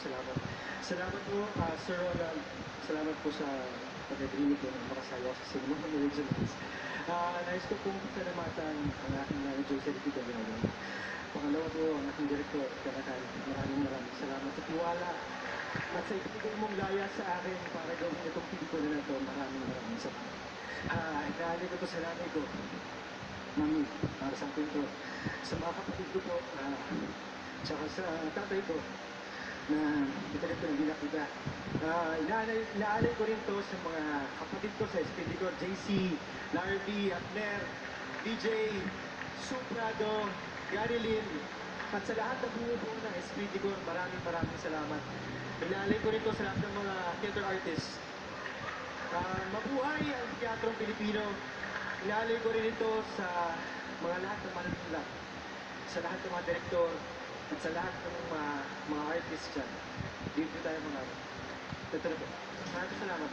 salamat. Salamat po, Sir Roland. Salamat po sa pag-agree ko na makasawa sa Cinema Originals. Nais ko pong salamatan ang aking manager, Sir Tito Gano. Pangalawa po, ang aking director, Kanakan. Maraming salamat sa tiwala at sa ibigay mong laya sa akin para gawin itong pelikula na ito. Maraming salamat. Inaalay ko po sa nanay ko, Mami, para sa akin ko, sa mga kapatid ko po, tsaka sa tatay ko, na matagal ko hindi nakita. Inaalay ko rin to sa mga kapatid ko sa SPD ko, JC, Larby, Abner, DJ, Suprado, Gary Lynn, at sa lahat na bumubuo ng SPD ko, maraming salamat. Inaalay ko rin to sa lahat ng mga theater artists. Mabuhay ang teatrong Pilipino. Inaalay ko rin ito sa mga lahat ng manunulak, sa lahat ng mga direktor, at sa lahat ng mga artists dyan. Dito tayo mga. Ito na po. Maraming salamat.